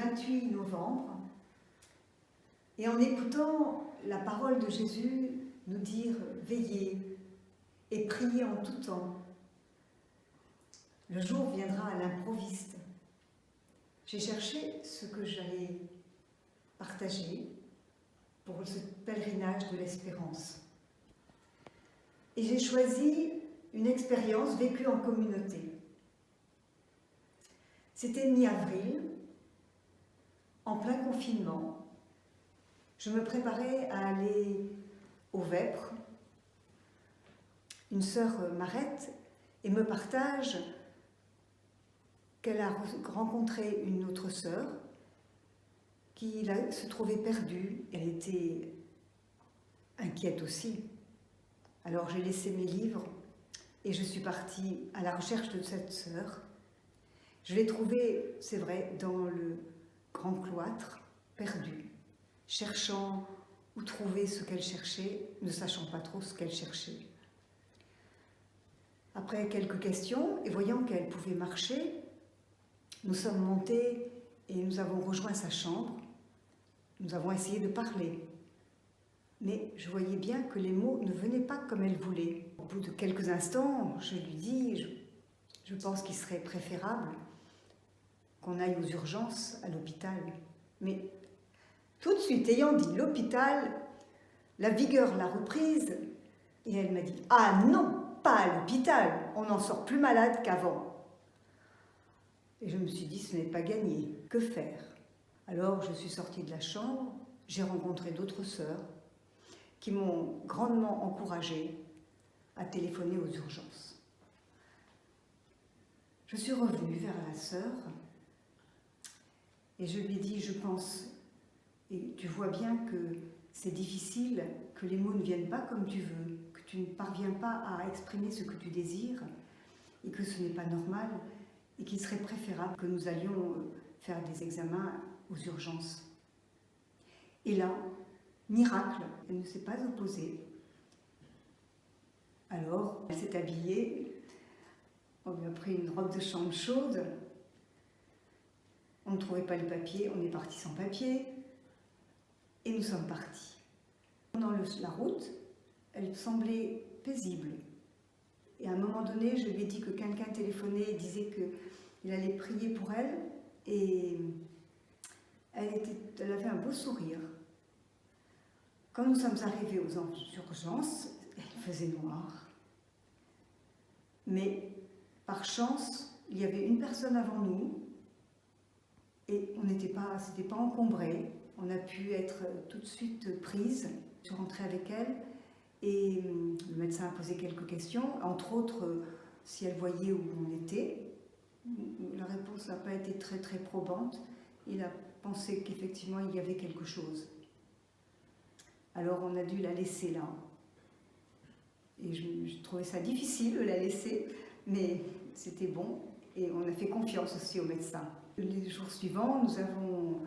28 novembre, et en écoutant la parole de Jésus nous dire « Veillez et priez en tout temps », le jour viendra à l'improviste. J'ai cherché ce que j'allais partager pour ce pèlerinage de l'espérance. Et j'ai choisi une expérience vécue en communauté. C'était mi-avril, en plein confinement. Je me préparais à aller aux Vêpres. Une sœur m'arrête et me partage qu'elle a rencontré une autre sœur qui se trouvait perdue. Elle était inquiète aussi. Alors j'ai laissé mes livres et je suis partie à la recherche de cette sœur. Je l'ai trouvée, c'est vrai, dans le grand cloître, perdue, cherchant où trouver ce qu'elle cherchait, ne sachant pas trop ce qu'elle cherchait. Après quelques questions, et voyant qu'elle pouvait marcher, nous sommes montés et nous avons rejoint sa chambre. Nous avons essayé de parler. Mais je voyais bien que les mots ne venaient pas comme elle voulait. Au bout de quelques instants, je lui dis, je pense qu'il serait préférable qu'on aille aux urgences à l'hôpital. Mais tout de suite, ayant dit l'hôpital, la vigueur l'a reprise et elle m'a dit « Ah non, pas à l'hôpital, on en sort plus malade qu'avant ». Et je me suis dit, ce n'est pas gagné, que faire? Alors je suis sortie de la chambre, j'ai rencontré d'autres sœurs qui m'ont grandement encouragée à téléphoner aux urgences. Je suis revenue vers la sœur et je lui ai dit, je pense, et tu vois bien que c'est difficile, que les mots ne viennent pas comme tu veux, que tu ne parviens pas à exprimer ce que tu désires et que ce n'est pas normal et qu'il serait préférable que nous allions faire des examens aux urgences. Et là, miracle, elle ne s'est pas opposée. Alors, elle s'est habillée, on lui a pris une robe de chambre chaude, on ne trouvait pas les papiers, on est parti sans papier, et nous sommes partis. Pendant la route, elle semblait paisible. Et à un moment donné, je lui ai dit que quelqu'un téléphonait et disait qu'il allait prier pour elle, et elle avait un beau sourire. Quand nous sommes arrivés aux urgences, il faisait noir. Mais par chance, il y avait une personne avant nous et c'était pas encombré. On a pu être tout de suite prise. Je suis rentrée avec elle et le médecin a posé quelques questions, entre autres si elle voyait où on était. La réponse n'a pas été très très probante. Il a pensé qu'effectivement il y avait quelque chose. Alors on a dû la laisser là. Et je trouvais ça difficile de la laisser, mais c'était bon. Et on a fait confiance aussi au médecin. Les jours suivants, nous avons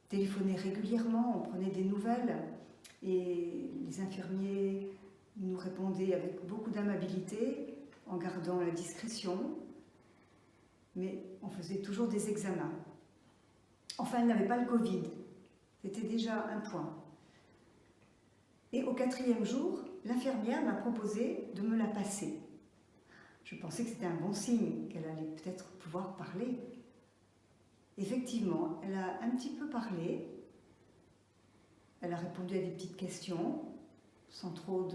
téléphoné régulièrement, on prenait des nouvelles. Et les infirmiers nous répondaient avec beaucoup d'amabilité, en gardant la discrétion. Mais on faisait toujours des examens. Enfin, elle n'avait pas le Covid. C'était déjà un point. Et au 4e jour, l'infirmière m'a proposé de me la passer. Je pensais que c'était un bon signe, qu'elle allait peut-être pouvoir parler. Effectivement, elle a un petit peu parlé. Elle a répondu à des petites questions, sans trop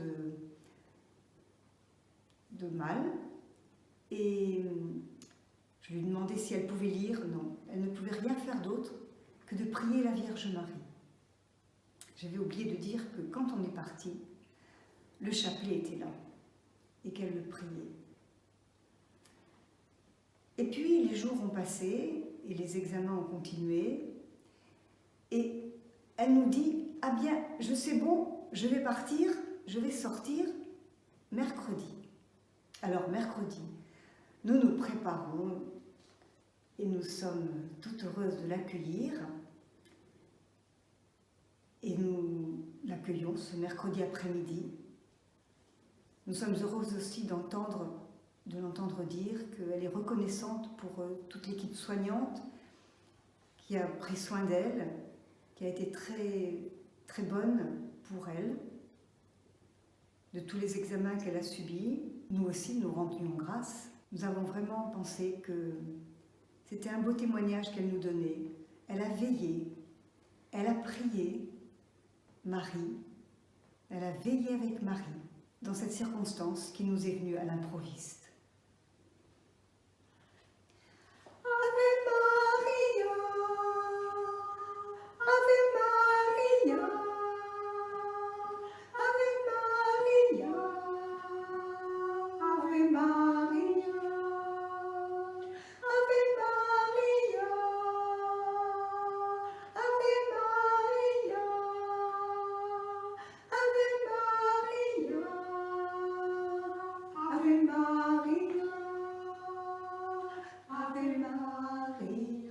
de mal. Et je lui ai demandé si elle pouvait lire. Non, elle ne pouvait rien faire d'autre que de prier la Vierge Marie. J'avais oublié de dire que quand on est parti, le chapelet était là et qu'elle le priait. Et puis les jours ont passé et les examens ont continué et elle nous dit « Ah bien, je sais bon, je vais partir, je vais sortir mercredi ». Alors mercredi, nous nous préparons et nous sommes toutes heureuses de l'accueillir. Et nous l'accueillons ce mercredi après-midi. Nous sommes heureuses aussi de l'entendre dire qu'elle est reconnaissante pour toute l'équipe soignante qui a pris soin d'elle, qui a été très, très bonne pour elle, de tous les examens qu'elle a subis. Nous aussi, nous rendions grâce. Nous avons vraiment pensé que c'était un beau témoignage qu'elle nous donnait. Elle a veillé, elle a prié Marie, elle a veillé avec Marie dans cette circonstance qui nous est venue à l'improviste. Ave Maria,